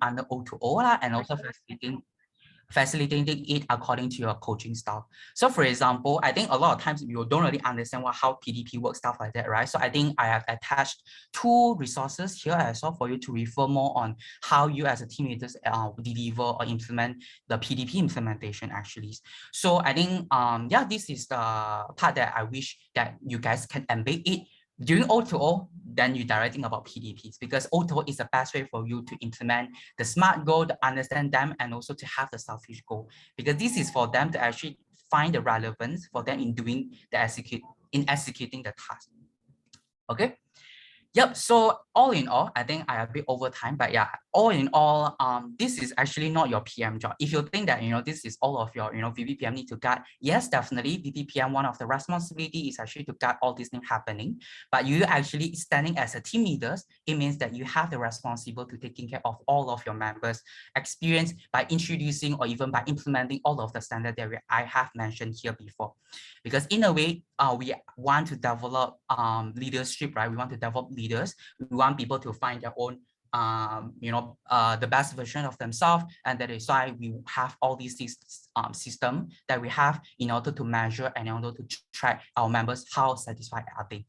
under O2O and also facilitating it according to your coaching style. So for example, I think a lot of times you don't really understand how PDP works, stuff like that, right? So I think I have attached 2 resources here as well for you to refer more on how you as a team leaders deliver or implement the PDP implementation actually. So I think, yeah, this is the part that I wish that you guys can embed it during O2O, then you're directing about PDPs, because O2O is the best way for you to implement the SMART goal, to understand them, and also to have the selfish goal, because this is for them to actually find the relevance for them in doing the executing the task. Okay. Yep. So all in all, I think I have a bit over time, but yeah, all in all, this is actually not your PM job. If you think that, this is all of your, VPPM need to guard, yes, definitely VPPM, one of the responsibility is actually to guard all these things happening, but you actually standing as a team leaders, it means that you have the responsibility to taking care of all of your members' experience by introducing or even by implementing all of the standard that I have mentioned here before. Because in a way, we want to develop leadership, right? We want to develop leaders. We want people to find their own, the best version of themselves, and that is why we have all these system that we have in order to measure and in order to track our members how satisfied are they.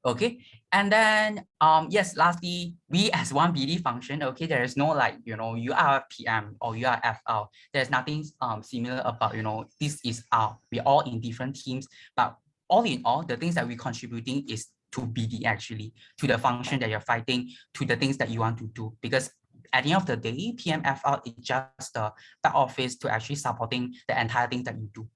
Okay, and then yes, lastly, we as one BD function, okay, there is no like, you are PM or you are FL. There's nothing similar about, this is we're all in different teams, but all in all, the things that we're contributing is to BD, actually, to the function that you're fighting, to the things that you want to do. Because at the end of the day, PM FL is just the back office to actually supporting the entire thing that you do.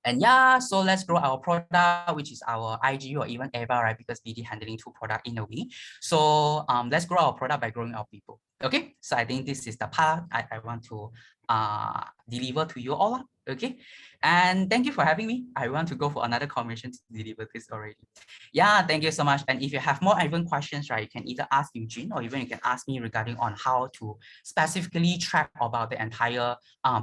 And yeah, so let's grow our product, which is our IG or even EVA, right? Because BD handling 2 products in a way. So let's grow our product by growing our people. Okay, so I think this is the part I want to deliver to you all. Okay, and thank you for having me. I want to go for another commission to deliver this already. Yeah, thank you so much. And if you have more even questions, right, you can either ask Eugene or even you can ask me regarding on how to specifically track about the entire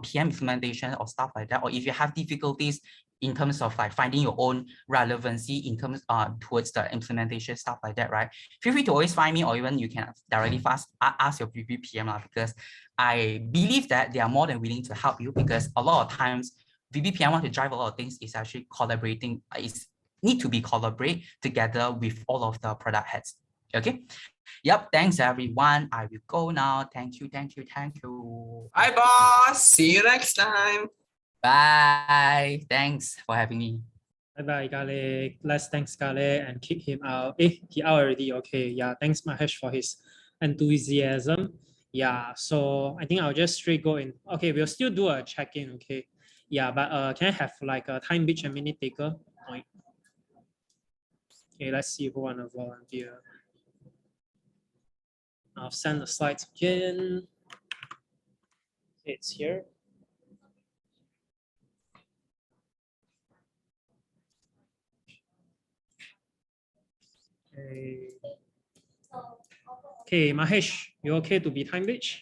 PM implementation or stuff like that. Or if you have difficulties in terms of like finding your own relevancy in terms towards the implementation, stuff like that, right? Feel free to always find me, or even you can directly ask your VPPM, because I believe that they are more than willing to help you, because a lot of times VPPM want to drive a lot of things is actually collaborating, need to be collaborate together with all of the product heads. Okay. Yep. Thanks everyone. I will go now. Thank you. Thank you. Thank you. Bye, boss. See you next time. Bye. Thanks for having me. Bye-bye, Gale. Let's thanks Gale and kick him out. He out already. Okay. Yeah. Thanks, Mahesh, for his enthusiasm. Yeah. So I think I'll just straight go in. Okay. We'll still do a check-in. Okay. Yeah. But can I have like a time, bitch, and minute taker? Okay. Let's see who want to volunteer. I'll send the slides again. It's here. Okay, Mahesh, you okay to be time bitch?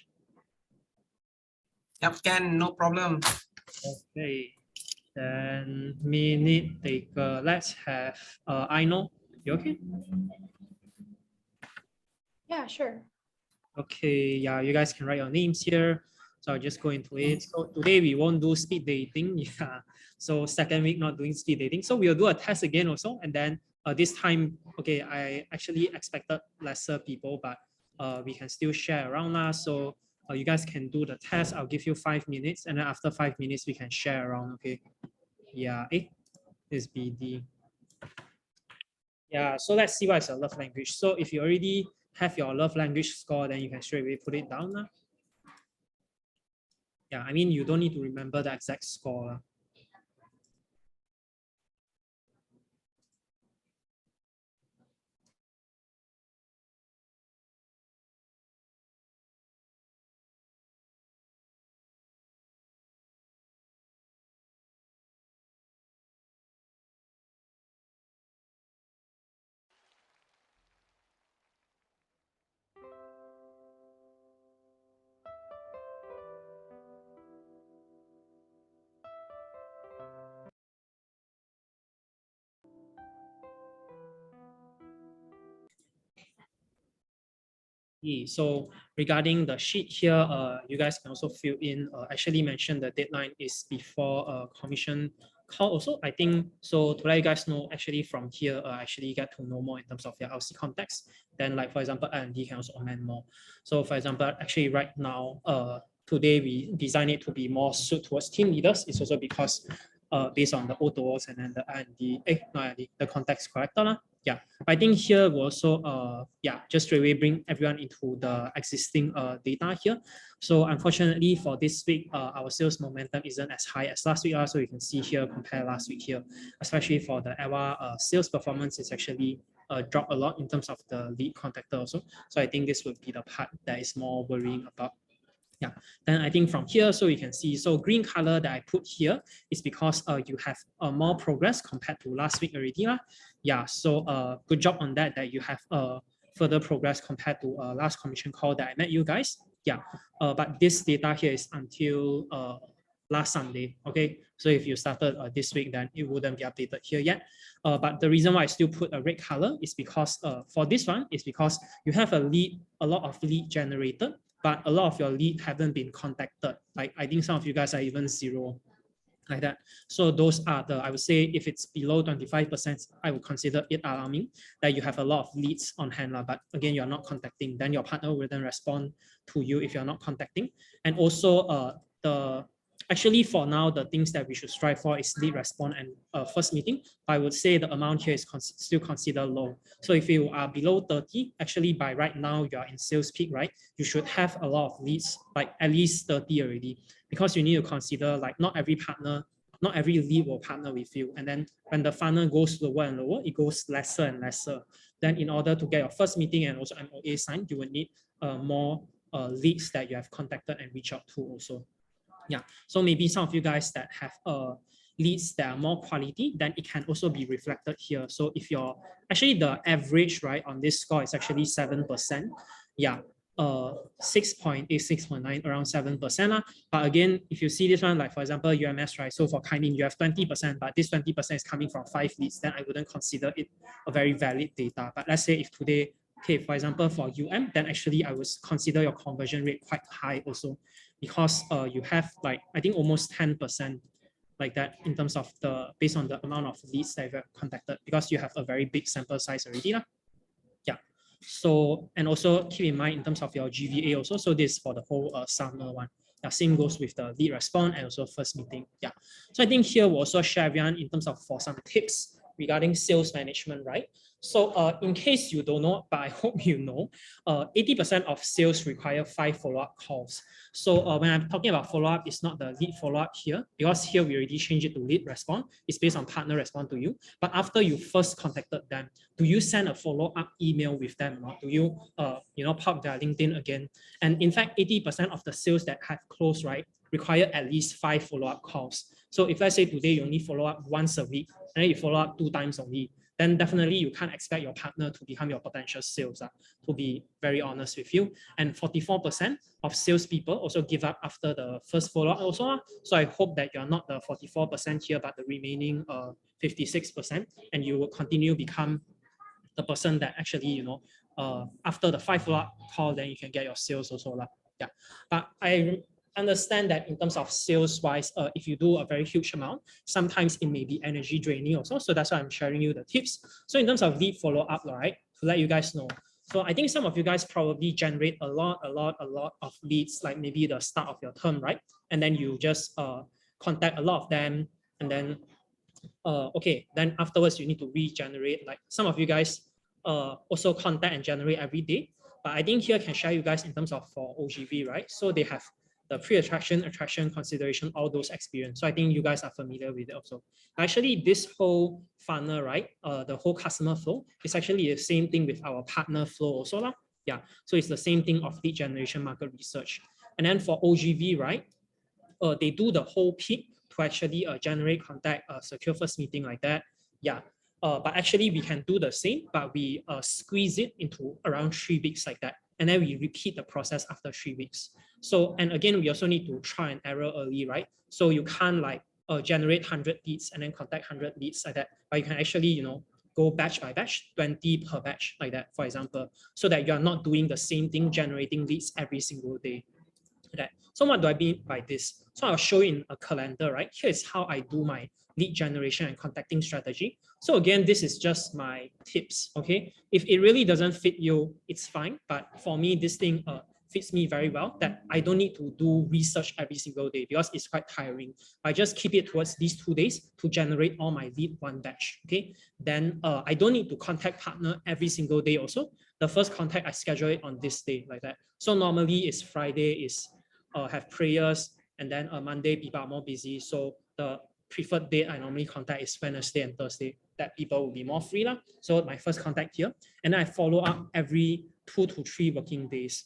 Yep, Ken, no problem. Okay, then minute taker. Let's have I know. You okay? Yeah, sure. Okay, yeah, you guys can write your names here. So I'll just go into it. So today we won't do speed dating. Yeah. So second week not doing speed dating. So we'll do a test again also. And then this time, okay, I actually expected lesser people, but we can still share around now. So you guys can do the test. I'll give you 5 minutes. And then after 5 minutes, we can share around, okay? Yeah, this BD. Yeah, so let's see what is your love language. So if you already have your love language score, then you can straight away put it down now. Yeah, I mean, you don't need to remember the exact score. So regarding the sheet here, you guys can also fill in, actually mention the deadline is before commission call also. I think so to let you guys know, actually from here, actually get to know more in terms of your LC context. Then like for example, R&D can also amend more. So for example, actually right now, today we design it to be more suited towards team leaders. It's also because based on the O2Os and then the R&D, the context corrector. Yeah, I think here we also just straight away bring everyone into the existing data here. So unfortunately for this week, our sales momentum isn't as high as last week. So you can see here, compare last week here, especially for the EWA sales performance, it's actually dropped a lot in terms of the lead contactor also. So I think this would be the part that is more worrying about. Yeah, then I think from here, so you can see, so green color that I put here is because you have more progress compared to last week already. Yeah, so good job on that, that you have further progress compared to last commission call that I met you guys. Yeah, but this data here is until last Sunday, okay? So if you started this week, then it wouldn't be updated here yet. But the reason why I still put a red color is because for this one, is because you have a lot of lead generated, but a lot of your lead haven't been contacted. Like I think some of you guys are even 0 like that. So those are the, I would say if it's below 25%, I would consider it alarming that you have a lot of leads on hand. But again, you're not contacting, then your partner will then respond to you if you're not contacting. And also actually for now, the things that we should strive for is lead response and first meeting. I would say the amount here is still considered low. So if you are below 30, actually by right now you're in sales peak, right? You should have a lot of leads, like at least 30 already, because you need to consider like not every lead will partner with you. And then when the funnel goes lower and lower, it goes lesser and lesser. Then in order to get your first meeting and also MOA signed, you will need more leads that you have contacted and reach out to also. Yeah, so maybe some of you guys that have leads that are more quality, then it can also be reflected here. So if you're actually the average, right, on this score is actually 7%. Yeah, 6.8, 6.9, around 7%. But again, if you see this one, like for example, UMS, right? So for Kaimin, you have 20%, but this 20% is coming from 5 leads, then I wouldn't consider it a very valid data. But let's say if today, okay, for example, for UM, then actually I would consider your conversion rate quite high also, because you have like, I think almost 10% like that in terms of based on the amount of leads that you've contacted, because you have a very big sample size already. Yeah. So, and also keep in mind in terms of your GVA also, so this is for the whole summer one. Yeah, same goes with the lead response and also first meeting. Yeah. So I think here we'll also share everyone in terms of for some tips regarding sales management, right? So in case you don't know, but I hope you know, 80% of sales require 5 follow-up calls. So when I'm talking about follow-up, it's not the lead follow-up here, because here we already changed it to lead response. It's based on partner response to you. But after you first contacted them, do you send a follow-up email with them or do you, pop their LinkedIn again? And in fact, 80% of the sales that have closed, right, require at least 5 follow-up calls. So if let's say today you only follow up once a week, and then you follow up 2 times only, then definitely you can't expect your partner to become your potential sales, to be very honest with you. And 44% of salespeople also give up after the first follow-up also. So I hope that you're not the 44% here, but the remaining 56%, and you will continue become the person that actually, after the 5 follow-up call, then you can get your sales also. Yeah, but I understand that in terms of sales wise, if you do a very huge amount, sometimes it may be energy draining also. So that's why I'm sharing you the tips. So in terms of lead follow-up, right, to let you guys know. So I think some of you guys probably generate a lot of leads, like maybe the start of your term, right? And then you just contact a lot of them, and then okay, then afterwards you need to regenerate. Like some of you guys also contact and generate every day. But I think here I can share you guys in terms of for OGV, right? So they have the pre-attraction, attraction, consideration, all those experience. So I think you guys are familiar with it also. Actually, this whole funnel, right? The whole customer flow is actually the same thing with our partner flow also. Yeah, so it's the same thing of lead generation market research. And then for OGV, right? They do the whole peak to actually generate contact, secure first meeting like that. Yeah. But actually we can do the same, but we squeeze it into around 3 weeks like that. And then we repeat the process after 3 weeks. So, and again, we also need to try and error early, right? So you can't like generate 100 leads and then contact 100 leads like that, but you can actually, go batch by batch, 20 per batch, like that, for example, so that you're not doing the same thing, generating leads every single day. Right. So what do I mean by this? So I'll show you in a calendar, right? Here's how I do my lead generation and contacting strategy. So again, this is just my tips, okay? If it really doesn't fit you, it's fine. But for me, this thing fits me very well, that I don't need to do research every single day because it's quite tiring. I just keep it towards these 2 days to generate all my lead one batch, okay? Then I don't need to contact partner every single day also. The first contact, I schedule it on this day, like that. So normally it's Friday, is have prayers, and then Monday people are more busy. So the preferred date I normally contact is Wednesday and Thursday, that people will be more free lah. So my first contact here, and then I follow up every 2 to 3 working days.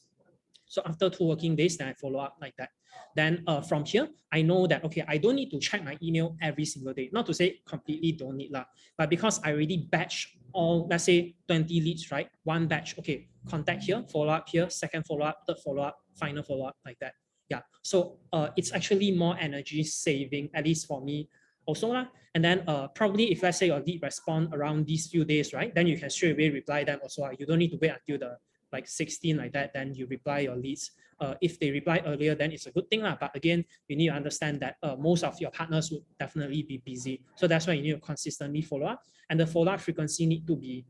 So after 2 working days, then I follow up like that. Then from here, I know that, okay, I don't need to check my email every single day. Not to say completely don't need lah, but because I already batch all, let's say 20 leads, right? One batch, okay, contact here, follow up here, second follow up, third follow up, final follow up, like that. Yeah, so it's actually more energy saving, at least for me also lah. And then probably if let's say your lead respond around these few days, right? Then you can straight away reply them also. You don't need to wait until the like 16 like that, then you reply your leads. If they reply earlier, then it's a good thing lah. But again, you need to understand that most of your partners would definitely be busy. So that's why you need to consistently follow up. And the follow-up frequency need to be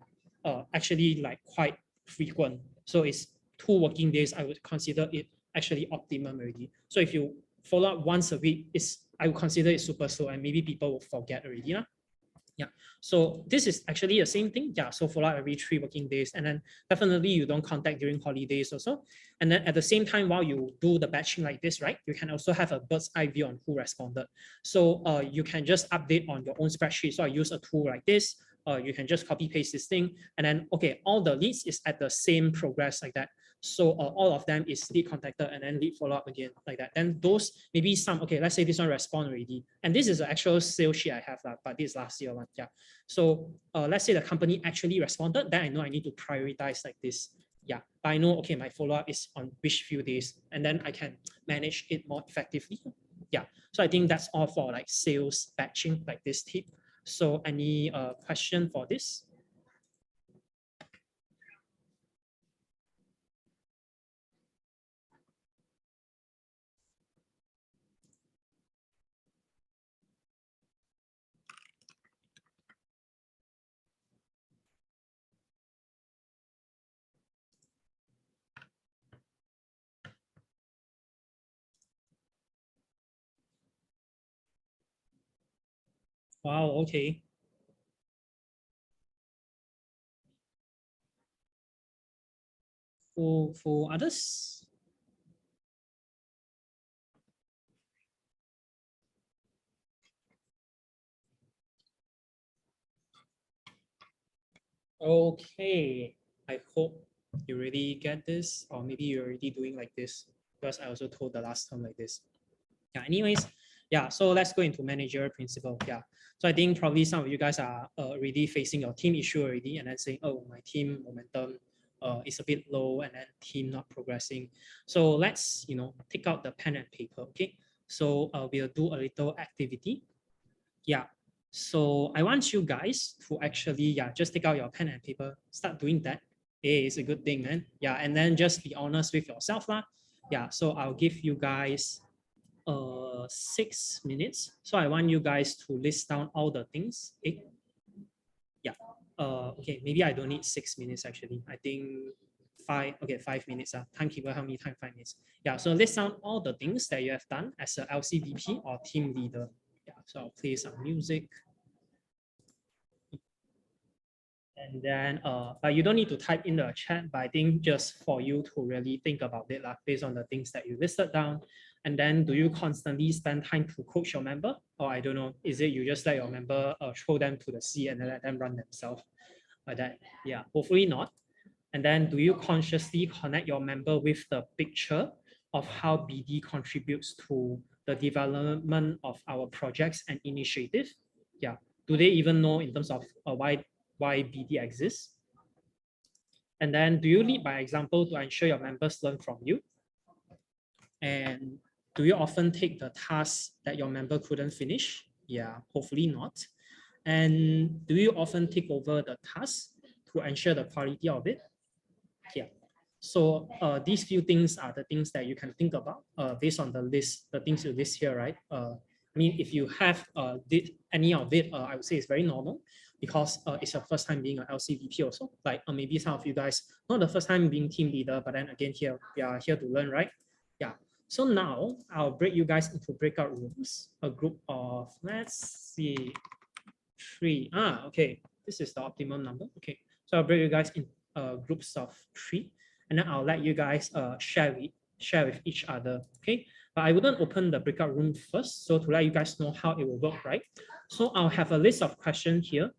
actually like quite frequent. So it's 2 working days, I would consider it actually optimum already. So if you follow up once a week, I would consider it super slow, and maybe people will forget already lah. Yeah, so this is actually the same thing. Yeah, so follow up every 3 working days, and then definitely you don't contact during holidays also. And then at the same time, while you do the batching like this, right, you can also have a bird's eye view on who responded. So you can just update on your own spreadsheet. So I use a tool like this. You can just copy paste this thing, and then okay, all the leads is at the same progress like that. So all of them is lead contacted and then lead follow up again like that. Then those maybe some, okay, let's say this one respond already. And this is the actual sales sheet I have, but this is last year one. Yeah. So let's say the company actually responded, then I know I need to prioritize like this. Yeah. But I know, okay, my follow up is on which few days, and then I can manage it more effectively. Yeah. So I think that's all for like sales batching, like this tip. So any question for this? Wow, okay. For others? Okay, I hope you really get this, or maybe you're already doing like this, because I also told the last time like this. Yeah, anyways, yeah, so let's go into managerial principle. Yeah, so I think probably some of you guys are already facing your team issue already, and then saying, oh, my team momentum is a bit low, and then team not progressing. So let's, take out the pen and paper, okay? So we'll do a little activity. Yeah, so I want you guys to actually, just take out your pen and paper, start doing that. Hey, it's a good thing, man. Yeah, and then just be honest with yourself lah. Yeah, so I'll give you guys 6 minutes. So I want you guys to list down all the things. Yeah. Okay, maybe I don't need 6 minutes actually. I think 5 minutes. Timekeeper, how many time? 5 minutes. Yeah, so list down all the things that you have done as a LCVP or team leader. Yeah, so I'll play some music. And then, but you don't need to type in the chat, but I think just for you to really think about it based on the things that you listed down. And then do you constantly spend time to coach your member? Or I don't know, is it you just let your member throw them to the sea and then let them run themselves like that? Yeah, hopefully not. And then do you consciously connect your member with the picture of how BD contributes to the development of our projects and initiative? Yeah, do they even know in terms of why BD exists? And then do you lead by example to ensure your members learn from you? And do you often take the tasks that your member couldn't finish? Yeah, hopefully not. And do you often take over the task to ensure the quality of it? Yeah. So these few things are the things that you can think about based on the list, the things you list here, right? I mean, if you have did any of it, I would say it's very normal because it's your first time being an LCVP also. Like maybe some of you guys, not the first time being team leader, but then again here, we are here to learn, right? Yeah. So now I'll break you guys into breakout rooms, a group of, let's see, 3. Okay. This is the optimal number. Okay. So I'll break you guys in groups of 3, and then I'll let you guys share with each other. Okay. But I wouldn't open the breakout room first. So to let you guys know how it will work, right? So I'll have a list of questions here,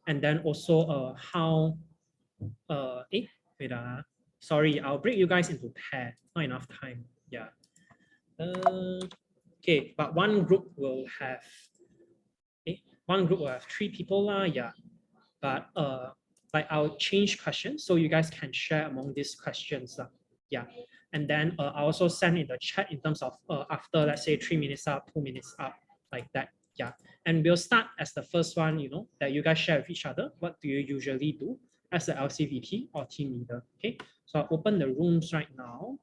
and then also how wait, sorry, I'll break you guys into pair. Not enough time. Yeah. Okay, but one group will have 3 people lah. Yeah, but like I'll change questions so you guys can share among these questions lah. Yeah, and then I'll also send in the chat in terms of after, let's say, 3 minutes up, 2 minutes up, like that. Yeah, and we'll start as the first one, you know, that you guys share with each other. What do you usually do as the LCVP or team leader? Okay, so I'll open the rooms right now.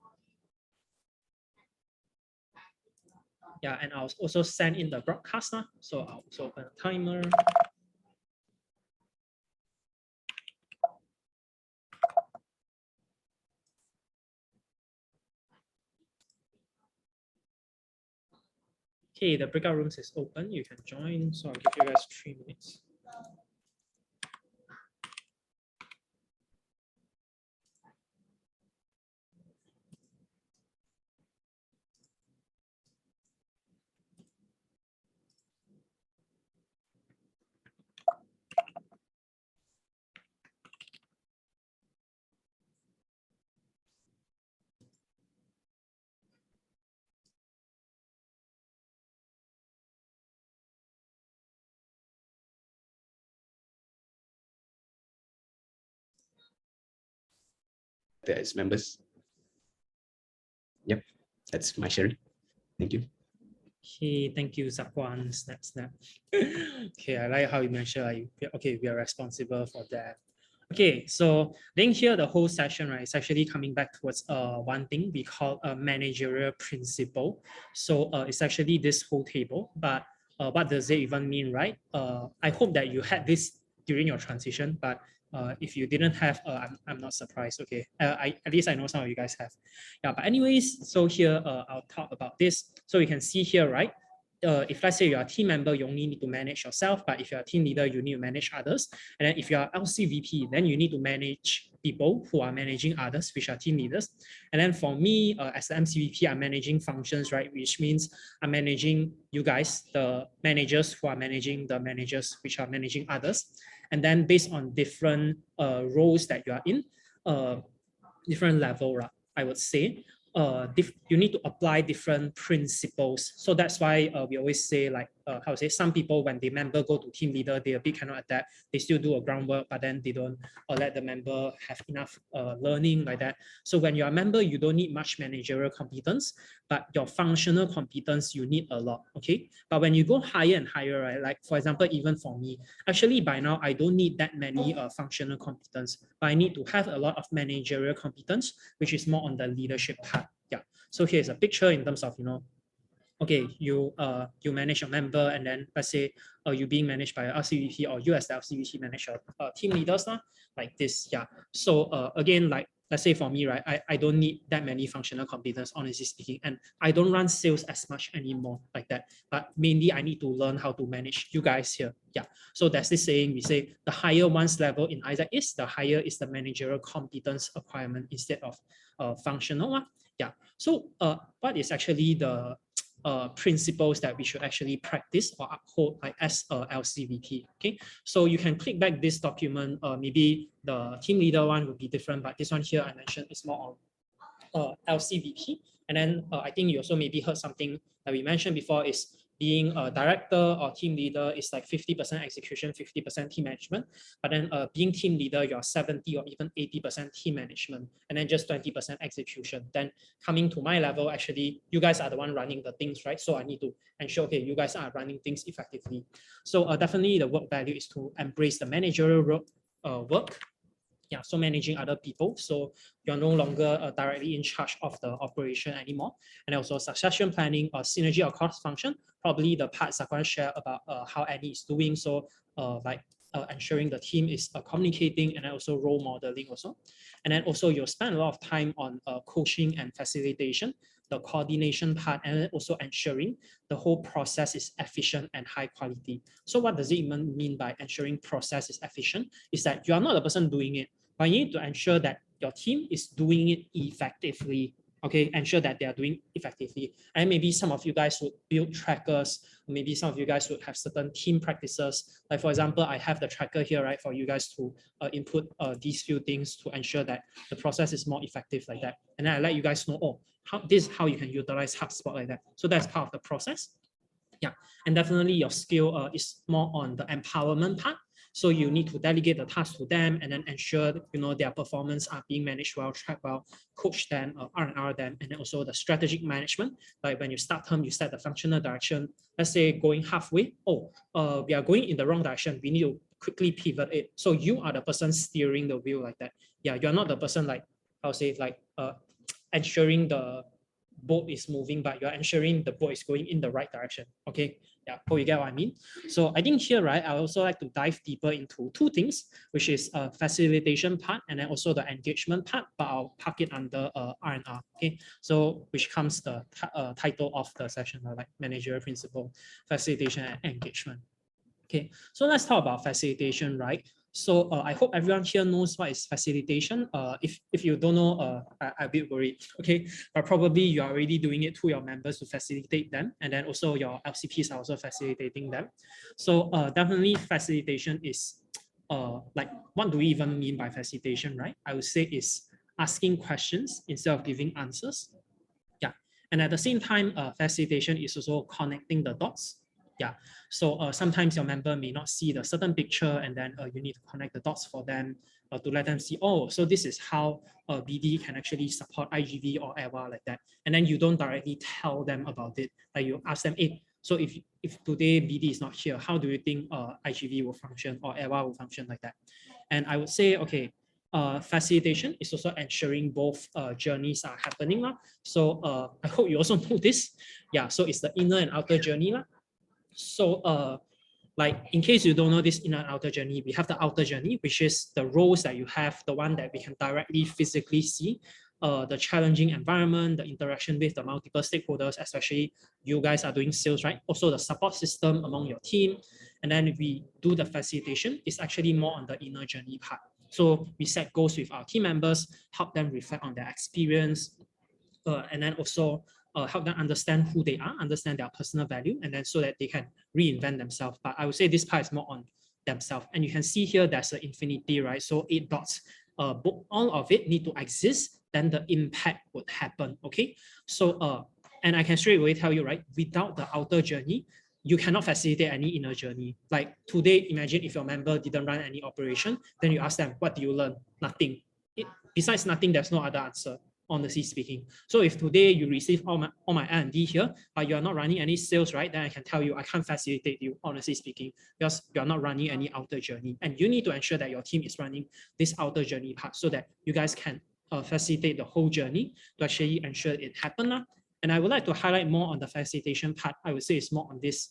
Yeah, and I'll also send in the broadcast. So I'll also open a timer. Okay, the breakout rooms is open. You can join. So I'll give you guys 3 minutes. As members. Yep, that's my sharing. Thank you. Okay, thank you, Zakwan. Snap, snap. Okay, I like how you mentioned, okay, we are responsible for that. Okay, so then here the whole session, right, is actually coming back towards one thing we call a managerial principle. So it's actually this whole table, but what does it even mean, right? I hope that you had this during your transition, but if you didn't have, I'm not surprised. Okay, at least I know some of you guys have. Yeah, but anyways, so here I'll talk about this. So you can see here, right? If let's say you're a team member, you only need to manage yourself, but if you're a team leader, you need to manage others. And then if you're LCVP, then you need to manage people who are managing others, which are team leaders. And then for me, as an MCVP, I'm managing functions, right? Which means I'm managing you guys, the managers who are managing the managers, which are managing others. And then based on different roles that you are in, different level, I would say, you need to apply different principles. So that's why we always say, like, how to say, some people, when the member go to team leader, they a bit cannot adapt. They still do a groundwork, but then they don't let the member have enough learning like that. So when you're a member, you don't need much managerial competence, but your functional competence, you need a lot, okay? But when you go higher and higher, right, like for example, even for me, actually by now, I don't need that many functional competence, but I need to have a lot of managerial competence, which is more on the leadership part. Yeah. So here's a picture in terms of, you know, okay, you manage a member, and then let's say you being managed by an LCVP, or you as the LCVP manage your team leaders, like this. Yeah. So again, like let's say for me, right, I don't need that many functional competence, honestly speaking, and I don't run sales as much anymore like that. But mainly I need to learn how to manage you guys here. Yeah. So that's this saying, we say the higher one's level in Isaac is, the higher is the managerial competence acquirement instead of functional one. Yeah. So what is actually the principles that we should actually practice or uphold, like as a LCVP? Okay, so you can click back this document. Maybe the team leader one would be different, but this one here I mentioned is more on LCVP. And then I think you also maybe heard something that we mentioned before is being a director or team leader is like 50% execution, 50% team management. But then being team leader, you're 70 or even 80% team management, and then just 20% execution. Then coming to my level, actually, you guys are the one running the things, right? So I need to ensure, okay, you guys are running things effectively. So definitely the work value is to embrace the managerial work. Yeah, so managing other people. So you're no longer directly in charge of the operation anymore. And also succession planning or synergy or cost function. Probably the parts are going to share about how Annie is doing. So like ensuring the team is communicating, and then also role modeling also. And then also you'll spend a lot of time on coaching and facilitation, the coordination part, and then also ensuring the whole process is efficient and high quality. So what does it even mean by ensuring process is efficient? Is that you are not the person doing it, but you need to ensure that your team is doing it effectively. Okay, ensure that they are doing effectively. And maybe some of you guys would build trackers. Maybe some of you guys would have certain team practices. Like for example, I have the tracker here, right, for you guys to input these few things to ensure that the process is more effective like that. And then I let you guys know, oh, this is how you can utilize HubSpot like that. So that's part of the process. Yeah, and definitely your skill is more on the empowerment part. So you need to delegate the task to them, and then ensure their performance are being managed well, track well, coach them, R&R them, and then also the strategic management. Like when you start term, you set the functional direction. Let's say going halfway, we are going in the wrong direction. We need to quickly pivot it. So you are the person steering the wheel like that. Yeah, you're not the person like I'll say like ensuring the boat is moving, but you're ensuring the boat is going in the right direction. Okay, yeah, hope you get what I mean. So I think here, right, I also like to dive deeper into two things, which is facilitation part and then also the engagement part, but I'll park it under R&R. Okay, so which comes the title of the session, like managerial principle, facilitation and engagement. Okay, so let's talk about facilitation, right? So I hope everyone here knows what is facilitation. If you don't know, I'm a bit worried, okay? But probably you are already doing it to your members to facilitate them, and then also your LCPs are also facilitating them. So definitely facilitation is like, what do we even mean by facilitation, right? I would say is asking questions instead of giving answers. Yeah, and at the same time, facilitation is also connecting the dots. Yeah, so sometimes your member may not see the certain picture, and then you need to connect the dots for them to let them see, oh, so this is how BD can actually support IGV or EWA like that. And then you don't directly tell them about it. Like you ask them, hey, so if today BD is not here, how do you think IGV will function or EWA will function like that? And I would say, okay, facilitation is also ensuring both journeys are happening. So I hope you also know this. Yeah, so it's the inner and outer journey. So like in case you don't know this inner and outer journey, we have the outer journey, which is the roles that you have, the one that we can directly physically see, the challenging environment, the interaction with the multiple stakeholders, especially you guys are doing sales, right? Also the support system among your team. And then we do the facilitation, it's actually more on the inner journey part. So we set goals with our team members, help them reflect on their experience, and then also help them understand who they are, understand their personal value, and then so that they can reinvent themselves. But I would say this part is more on themselves. And you can see here there's an infinity, right? So 8 dots, all of it need to exist, then the impact would happen, okay? So, and I can straight away tell you, right, without the outer journey, you cannot facilitate any inner journey. Like today, imagine if your member didn't run any operation, then you ask them, what do you learn? Nothing. Besides nothing, there's no other answer, honestly speaking. So if today you receive all my R&D here, but you are not running any sales, right? Then I can tell you, I can't facilitate you, honestly speaking, because you are not running any outer journey. And you need to ensure that your team is running this outer journey part so that you guys can facilitate the whole journey to actually ensure it happen. And I would like to highlight more on the facilitation part. I would say it's more on this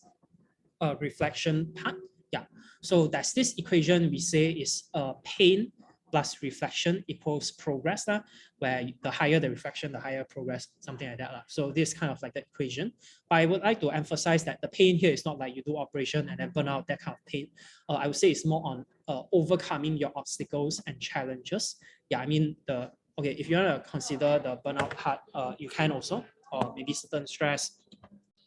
reflection part. Yeah. So that's this equation we say is pain plus reflection equals progress, where the higher the reflection, the higher progress, something like that. So this kind of like the equation. But I would like to emphasize that the pain here is not like you do operation and then burn out, that kind of pain. I would say it's more on overcoming your obstacles and challenges. Yeah, I mean, if you want to consider the burnout part, you can also, or maybe certain stress,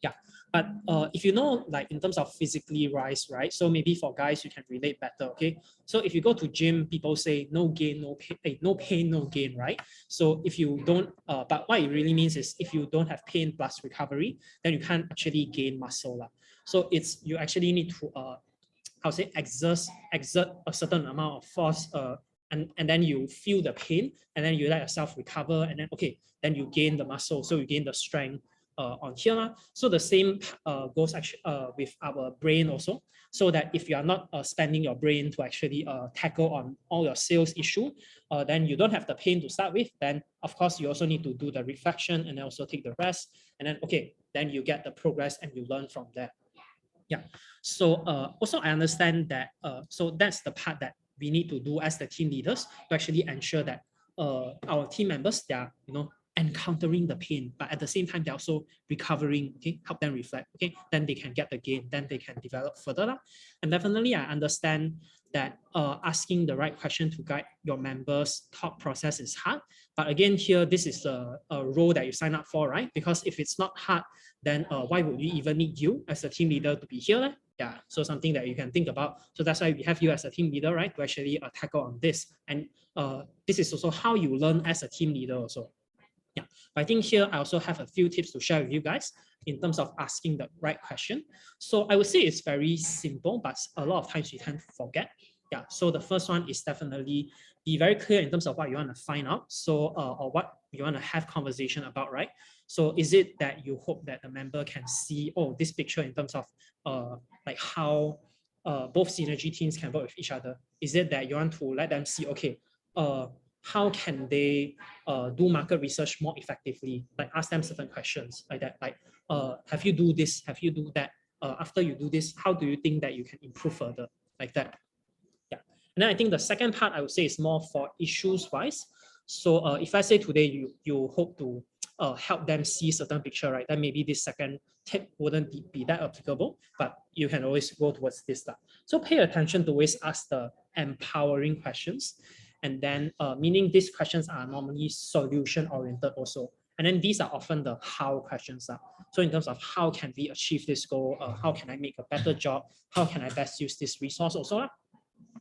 Yeah, but if you know, like in terms of physically rise, right? So maybe for guys, you can relate better, okay? So if you go to gym, people say no gain, no pain, no pain, no gain, right? So if you don't, but what it really means is if you don't have pain plus recovery, then you can't actually gain muscle. So it's, you actually need to, how to say, exert a certain amount of force, and then you feel the pain, and then you let yourself recover, and then, okay, then you gain the muscle, so you gain the strength on here. So the same goes actually with our brain also, so that if you are not spending your brain to actually tackle on all your sales issue, then you don't have the pain to start with, then of course you also need to do the reflection and then also take the rest, and then, okay, then you get the progress and you learn from there. Yeah. So also I understand that, so that's the part that we need to do as the team leaders to actually ensure that our team members, they are, you know, encountering the pain, but at the same time, they're also recovering, okay, help them reflect, okay, then they can get the gain, then they can develop further. And definitely I understand that asking the right question to guide your members' thought process is hard. But again, here, this is a role that you sign up for, right? Because if it's not hard, then why would we even need you as a team leader to be here? Yeah, so something that you can think about. So that's why we have you as a team leader, right, to actually tackle on this. And this is also how you learn as a team leader also. Yeah, but I think here I also have a few tips to share with you guys in terms of asking the right question. So I would say it's very simple, but a lot of times you tend to forget. Yeah, so the first one is definitely be very clear in terms of what you want to find out. So or what you want to have conversation about, right? So is it that you hope that the member can see, oh, this picture in terms of like how both synergy teams can work with each other? Is it that you want to let them see, okay, how can they do market research more effectively? Like ask them certain questions like that, like have you do this, have you do that? After you do this, how do you think that you can improve further? Like that. Yeah. And then I think the second part I would say is more for issues wise. So if I say today you hope to help them see certain picture, right? Then maybe this second tip wouldn't be that applicable, but you can always go towards this stuff. So pay attention to always ask the empowering questions. And then meaning these questions are normally solution oriented also. And then these are often the how questions. So in terms of how can we achieve this goal? How can I make a better job? How can I best use this resource also?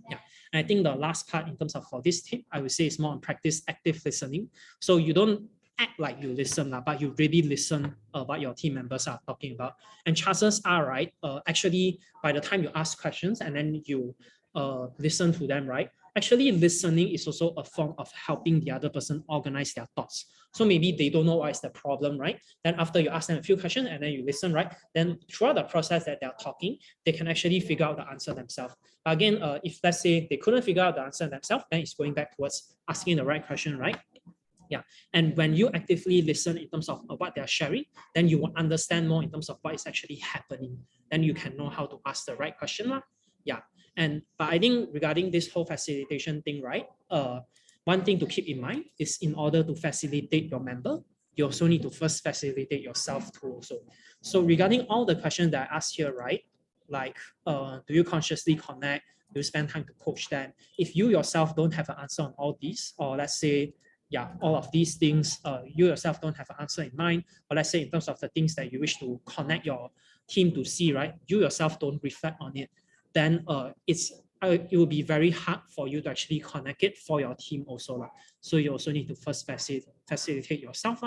Yeah, and I think the last part in terms of for this tip, I would say is more on practice active listening. So you don't act like you listen, but you really listen what your team members are talking about. And chances are, right, actually, by the time you ask questions and then you listen to them, right, actually listening is also a form of helping the other person organize their thoughts. So maybe they don't know what is the problem, right? Then after you ask them a few questions and then you listen, right? Then throughout the process that they're talking, they can actually figure out the answer themselves. But again, if let's say they couldn't figure out the answer themselves, then it's going back towards asking the right question, right? Yeah, and when you actively listen in terms of what they're sharing, then you will understand more in terms of what is actually happening. Then you can know how to ask the right question. Yeah, and but I think regarding this whole facilitation thing, right? One thing to keep in mind is in order to facilitate your member, you also need to first facilitate yourself too also. So regarding all the questions that I asked here, right? Like, do you consciously connect? Do you spend time to coach them? If you yourself don't have an answer on all these, or let's say, yeah, all of these things, you yourself don't have an answer in mind, or let's say in terms of the things that you wish to connect your team to see, right? You yourself don't reflect on it, then it will be very hard for you to actually connect it for your team also. So you also need to first facilitate yourself.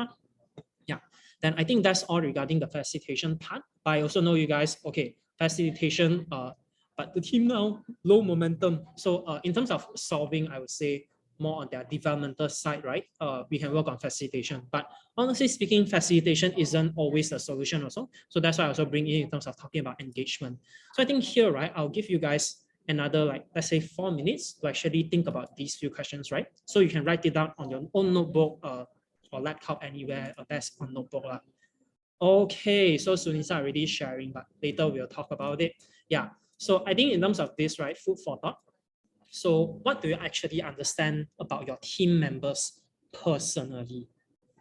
Yeah, then I think that's all regarding the facilitation part. But I also know you guys, okay, facilitation, but the team now, low momentum. So in terms of solving, I would say more on their developmental side, right? We can work on facilitation. But honestly speaking, facilitation isn't always the solution also. So that's why I also bring in terms of talking about engagement. So I think here, right, I'll give you guys another, like, let's say 4 minutes to actually think about these few questions, right? So you can write it down on your own notebook or laptop anywhere, or best on notebook. Okay, so Sunisa already sharing, but later we'll talk about it. Yeah, so I think in terms of this, right, food for thought. So what do you actually understand about your team members personally?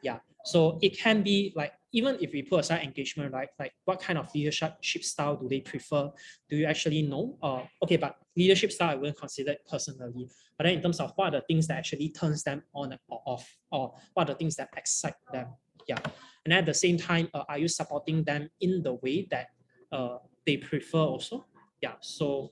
Yeah, so it can be like, even if we put aside engagement, right, like what kind of leadership style do they prefer? Do you actually know? Okay, but leadership style I wouldn't consider it personally. But then in terms of what are the things that actually turns them on or off, or what are the things that excite them? Yeah. And at the same time, are you supporting them in the way that they prefer also? Yeah. So,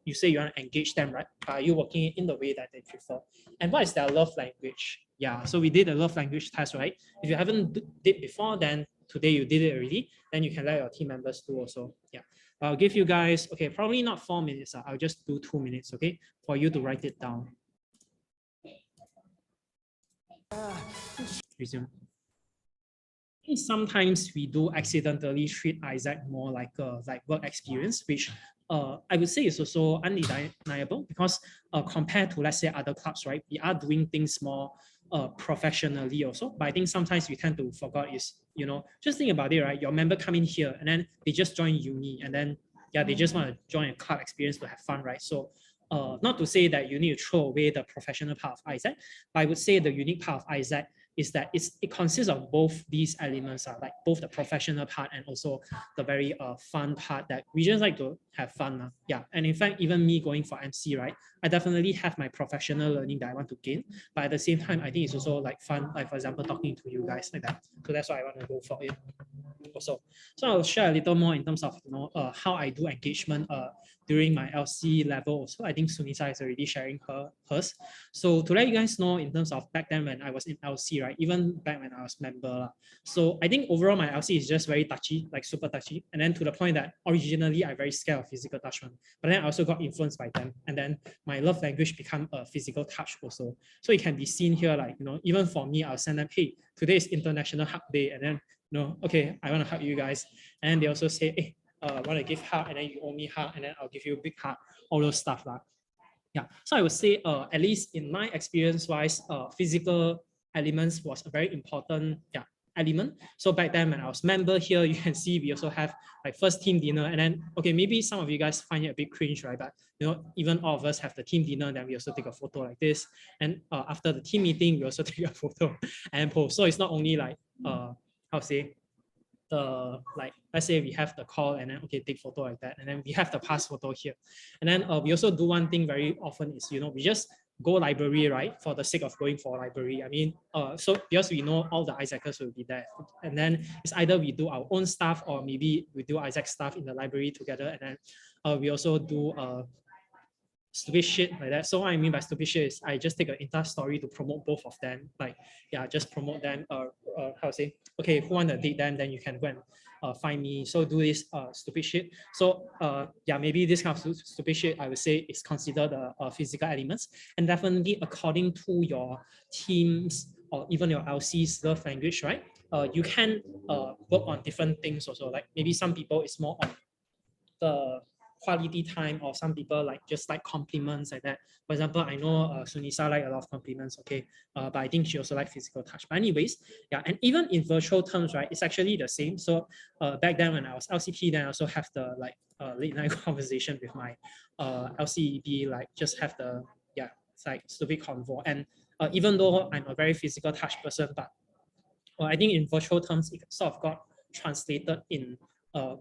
you say you want to engage them, right? Are you working in the way that they prefer? And what is their love language? Yeah. So we did a love language test, right? If you haven't did before, then today you did it already. Then you can let your team members do also. Yeah. I'll give you guys, okay, probably not 4 minutes. I'll just do 2 minutes, okay, for you to write it down. Resume. Sometimes we do accidentally treat Isaac more like a work experience, which I would say is also undeniable because compared to, let's say, other clubs, right, we are doing things more professionally also. But I think sometimes we tend to forget is, just think about it, right? Your member come in here and then they just join uni and then, yeah, they just want to join a club experience to have fun, right? So not to say that you need to throw away the professional part of Isaac, but I would say the unique part of Isaac is that it consists of both these elements, like both the professional part and also the very fun part that we just like to have fun. Yeah, and in fact, even me going for MC, right, I definitely have my professional learning that I want to gain, but at the same time, I think it's also like fun, like for example, talking to you guys like that. So that's why I want to go for it also. So I'll share a little more in terms of how I do engagement during my LC level. So I think Sunisa is already sharing hers. So to let you guys know, in terms of back then when I was in LC, right, even back when I was member, so I think overall my LC is just very touchy, like super touchy, and then to the point that originally I very scared of physical touch one, but then I also got influenced by them, and then my love language become a physical touch also. So it can be seen here, like even for me, I'll send them, hey, today is International Hug Day, and then okay, I want to hug you guys, and they also say, hey, I want to give hug, and then you owe me hug, and then I'll give you a big hug, all those stuff lah. Yeah, so I would say, at least in my experience wise, physical elements was a very important element. So back then when I was member here, you can see we also have like first team dinner, and then okay, maybe some of you guys find it a bit cringe, right? But even all of us have the team dinner, then we also take a photo like this, and after the team meeting, we also take a photo and post. So it's not only like how to say, let's say we have the call and then okay, take photo like that, and then we have the past photo here, and then we also do one thing very often is we just go library, right, for the sake of going for library. I mean, so because we know all the Isaacers will be there, and then it's either we do our own stuff or maybe we do Isaac stuff in the library together, and then we also do stupid shit like that. So what I mean by stupid shit is I just take an Insta story to promote both of them. Like, yeah, just promote them. How to say? Okay, who want to date them? Then you can go and find me. So do this stupid shit. So yeah, maybe this kind of stupid shit I would say is considered physical elements, and definitely according to your teams or even your LC's love language, right? You can work on different things also. Like maybe some people it's more on the quality time, or some people like just like compliments like that. For example, I know Sunisa like a lot of compliments, okay, but I think she also like physical touch. But anyways, yeah, and even in virtual terms, right, it's actually the same. So back then when I was LCP, then I also have the like late night conversation with my LCEB, like just have the it's like stupid convo. And even though I'm a very physical touch person, but I think in virtual terms it sort of got translated in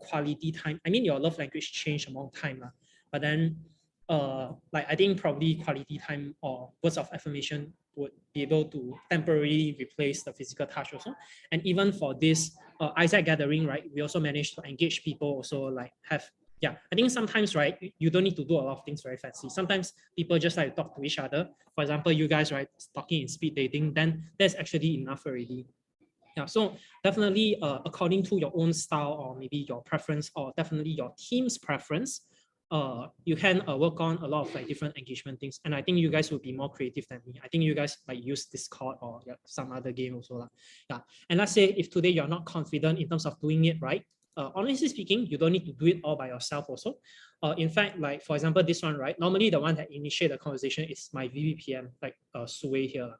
quality time. I mean, your love language changed among time, but then like I think probably quality time or words of affirmation would be able to temporarily replace the physical touch also. And even for this Isaac gathering, right, we also managed to engage people also, like have I think sometimes, right, you don't need to do a lot of things very fancy. Sometimes people just like to talk to each other. For example, you guys, right, talking in speed dating, then that's actually enough already. Yeah, so definitely according to your own style or maybe your preference or definitely your team's preference, you can work on a lot of like different engagement things. And I think you guys will be more creative than me. I think you guys like use Discord or some other game also. Yeah. And let's say if today you're not confident in terms of doing it right, honestly speaking, you don't need to do it all by yourself also. In fact, like for example, this one, right? Normally the one that initiate the conversation is my VVPM, like Sue here.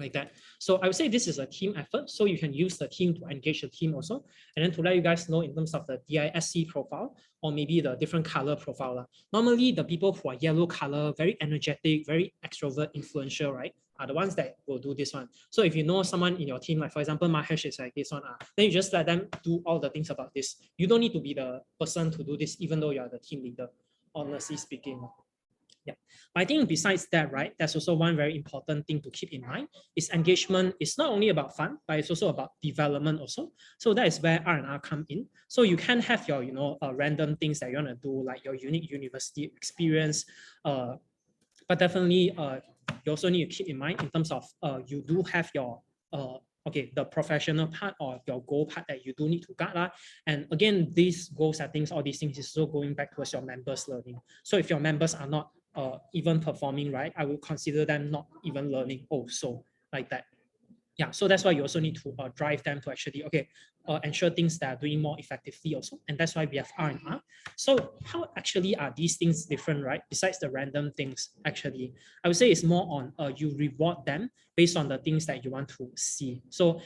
Like that. So I would say this is a team effort. So you can use the team to engage the team also. And then to let you guys know in terms of the DISC profile or maybe the different color profile. Normally the people who are yellow color, very energetic, very extrovert, influential, right, are the ones that will do this one. So if you know someone in your team, like for example, Mahesh is like this one, then you just let them do all the things about this. You don't need to be the person to do this, even though you are the team leader, honestly speaking. Yeah. But I think besides that, right, there's also one very important thing to keep in mind is engagement is not only about fun, but it's also about development also. So that is where R&R come in. So you can have your, random things that you want to do, like your unique university experience, but definitely you also need to keep in mind in terms of you do have your the professional part or your goal part that you do need to guard. And again, these goal settings, all these things is also going back towards your members learning. So if your members are not even performing, right, I will consider them not even learning also, like that. Yeah, so that's why you also need to drive them to actually, ensure things that are doing more effectively also. And that's why we have R&R. So how actually are these things different, right? Besides the random things, actually, I would say it's more on you reward them based on the things that you want to see. So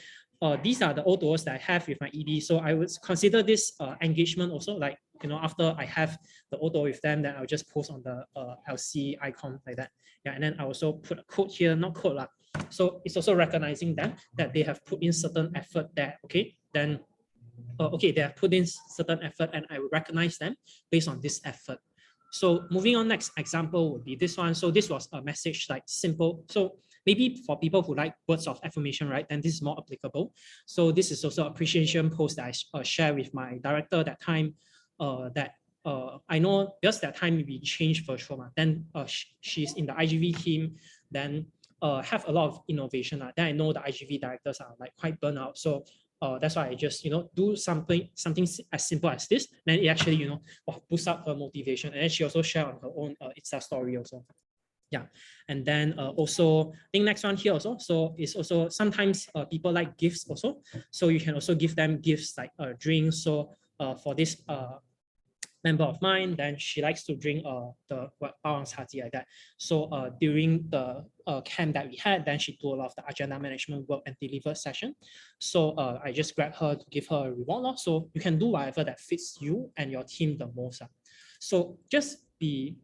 these are the O2Os that I have with my ED. So I would consider this engagement also, like, after I have the O2O with them, then I'll just post on the LC icon like that. Yeah, and then I also put a code here, not code lah. So it's also recognizing them that they have put in certain effort there. Okay, then they have put in certain effort, and I will recognize them based on this effort. So moving on, next example would be this one. So this was a message like simple. So maybe for people who like words of affirmation, right, then this is more applicable. So this is also appreciation post that I share with my director that time. I know because that time we changed virtual, then she's in the IGV team, then have a lot of innovation. Then I know the IGV directors are like quite burnt out. So that's why I just do something as simple as this. Then it actually boosts up her motivation. And then she also share on her own Insta story also. Yeah, and then also I think next one here also. So it's also sometimes people like gifts also. So you can also give them gifts like drinks. So for this member of mine, then she likes to drink the bawang chaji like that. So during the camp that we had, then she do a lot of the agenda management work and deliver session. So I just grabbed her to give her a reward. So you can do whatever that fits you and your team the most. So just be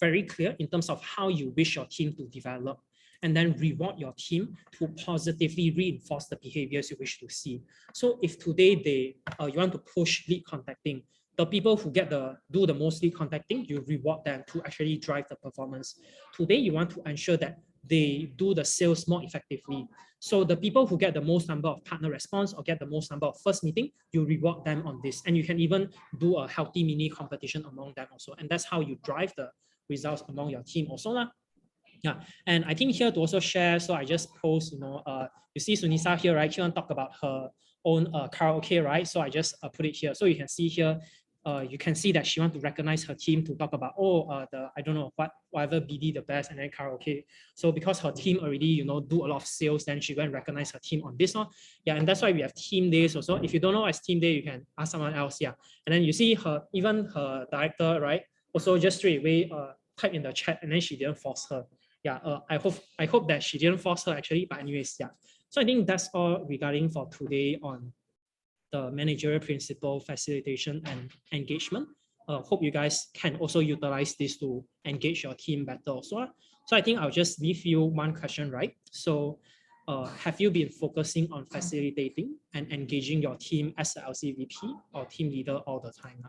very clear in terms of how you wish your team to develop, and then reward your team to positively reinforce the behaviors you wish to see. So if today you want to push lead contacting, the people who do the most lead contacting, you reward them to actually drive the performance. Today, you want to ensure that they do the sales more effectively. So the people who get the most number of partner response or get the most number of first meeting, you reward them on this. And you can even do a healthy mini competition among them also. And that's how you drive the results among your team also. Yeah, and I think here to also share, so I just post, you see Sunisa here, right? She want to talk about her own karaoke, right? So I just put it here. So you can see here, you can see that she wants to recognize her team to talk about, I don't know, whatever BD the best, and then karaoke. So because her team already, do a lot of sales, then she go and recognize her team on this one. Yeah, and that's why we have team days also. If you don't know what's team day, you can ask someone else. Yeah, and then you see even her director, right? Also just straight away type in the chat, and then she didn't force her. Yeah, I hope that she didn't force her actually, but anyways, yeah. So I think that's all regarding for today on the managerial principle, facilitation, and engagement. Hope you guys can also utilize this to engage your team better also. So I think I'll just leave you one question, right? So have you been focusing on facilitating and engaging your team as a LCVP or team leader all the time?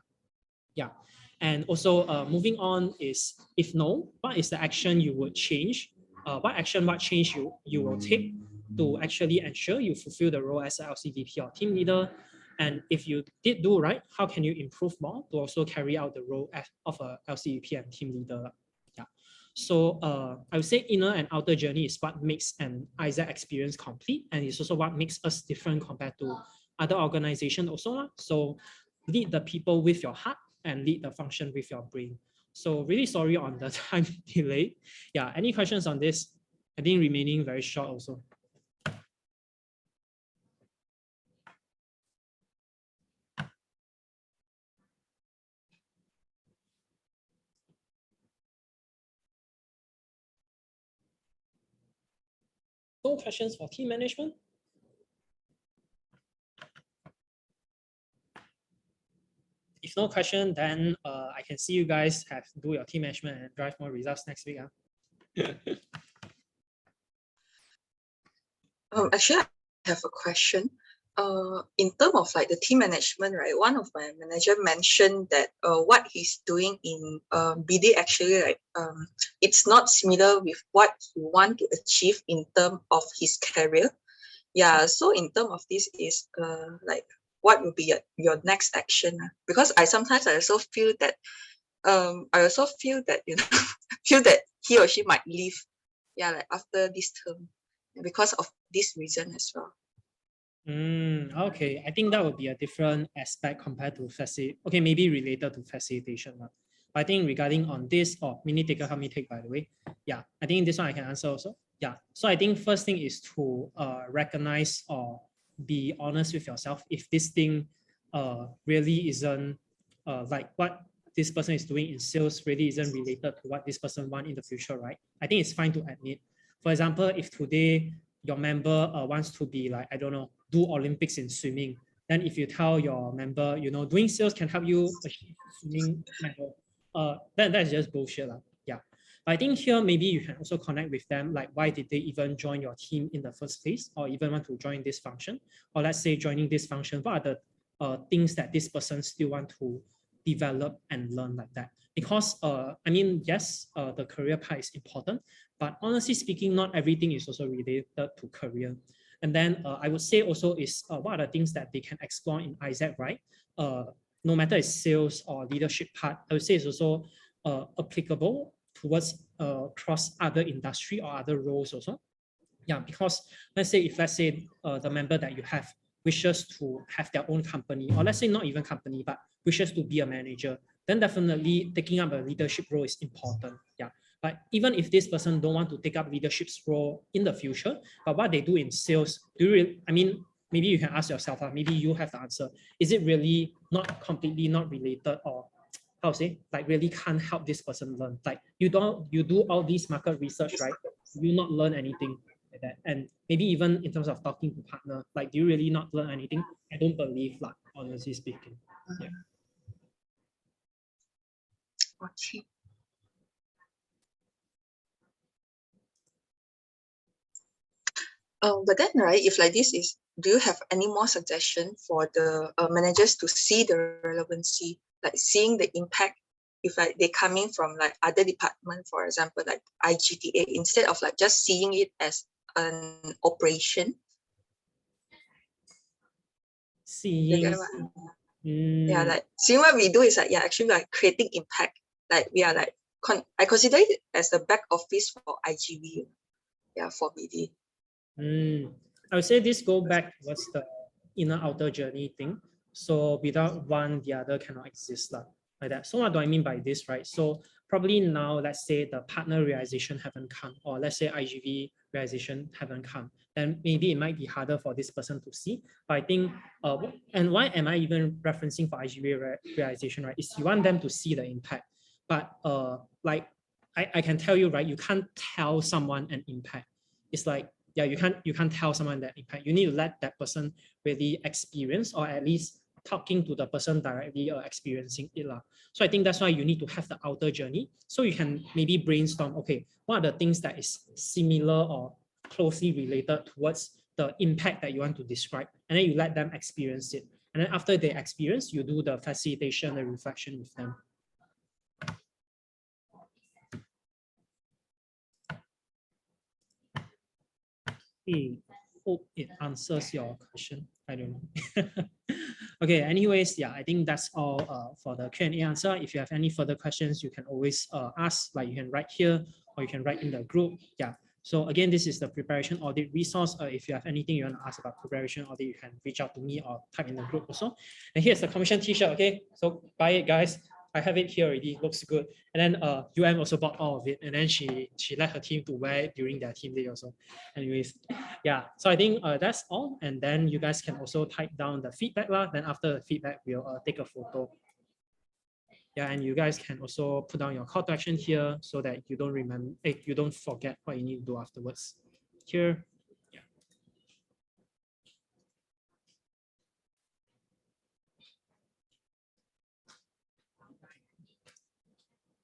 Yeah. And also moving on is, if no, what is the action you would change? What change you will take to actually ensure you fulfill the role as a LCVP or team leader? And if you did do right, how can you improve more to also carry out the role of a LCVP and team leader? Yeah. So I would say inner and outer journey is what makes an ISAC experience complete, and it's also what makes us different compared to other organizations also. So lead the people with your heart and lead the function with your brain. So really sorry on the time delay. Yeah, any questions on this? I think remaining very short also. No questions for team management? If no question, then I can see you guys have to do your team management and drive more results next week. Actually, I have a question. in terms of like the team management, right? One of my manager mentioned that what he's doing in BD actually like it's not similar with what he want to achieve in terms of his career. Yeah, so in terms of this is like what will be your next action? Because I sometimes I also feel that you know feel that he or she might leave, yeah, like after this term because of this reason as well. Okay, I think that would be a different aspect compared to okay, maybe related to facilitation. But I think regarding on this, mini taker, help me take, by the way. Yeah, I think this one I can answer also. Yeah, so I think first thing is to recognize or be honest with yourself if this thing really isn't like what this person is doing in sales really isn't related to what this person want in the future, right? I think it's fine to admit. For example, if today your member wants to be like, I don't know, do Olympics in swimming, then if you tell your member, you know, doing sales can help you achieve swimming medal, then that's just bullshit. Yeah. But I think here maybe you can also connect with them, like why did they even join your team in the first place, or even want to join this function, or let's say joining this function, what are the things that this person still want to develop and learn like that? Because I mean, yes, the career part is important, but honestly speaking, not everything is also related to career. And then I would say also is what are the things that they can explore in Isaac, right? No matter it's sales or leadership part, I would say it's also applicable towards across other industry or other roles also. Yeah, because let's say the member that you have wishes to have their own company, or let's say not even company, but wishes to be a manager, then definitely taking up a leadership role is important. Yeah. But even if this person don't want to take up leadership role in the future, but what they do in sales, I mean, maybe you can ask yourself, maybe you have the answer. Is it really not completely not related, or how to say, like really can't help this person learn? Like you do all these market research, right? You not learn anything like that. And maybe even in terms of talking to partner, like do you really not learn anything? I don't believe, like honestly speaking. Yeah. Okay. But then, right, if like this is, do you have any more suggestion for the managers to see the relevancy, like seeing the impact if like they come in from like other department, for example, like IGTA, instead of like just seeing it as an operation? Seeing, yeah, like seeing what we do is like, yeah, actually like creating impact. Like we are like, I consider it as the back office for IGV, yeah, for BD. I would say this go back towards the inner outer journey thing. So without one, the other cannot exist like that. So what do I mean by this, right? So probably now, let's say the partner realization haven't come, or let's say IGV realization haven't come, then maybe it might be harder for this person to see. But I think, and why am I even referencing for IGV realization, right? Is you want them to see the impact. But like I can tell you, right, you can't tell someone an impact. It's like, yeah, you can't tell someone that impact. You need to let that person really experience, or at least talking to the person directly or experiencing it. So I think that's why you need to have the outer journey. So you can maybe brainstorm, okay, what are the things that is similar or closely related towards the impact that you want to describe? And then you let them experience it. And then after they experience, you do the facilitation, the reflection with them. Hope it answers your question. I don't know. Okay, anyways, yeah, I think that's all for the Q&A answer. If you have any further questions, you can always ask, like you can write here or you can write in the group. Yeah. So again, this is the preparation audit resource. If you have anything you want to ask about preparation audit, you can reach out to me or type in the group also. And here's the commission t-shirt, okay? So buy it, guys. I have it here already, looks good. And then UM also bought all of it, and then she let her team to wear it during their team day also. Anyways, yeah, so I think that's all. And then you guys can also type down the feedback then after the feedback, we'll take a photo. Yeah, and you guys can also put down your call to action here so that you don't remember, you don't forget what you need to do afterwards. Here.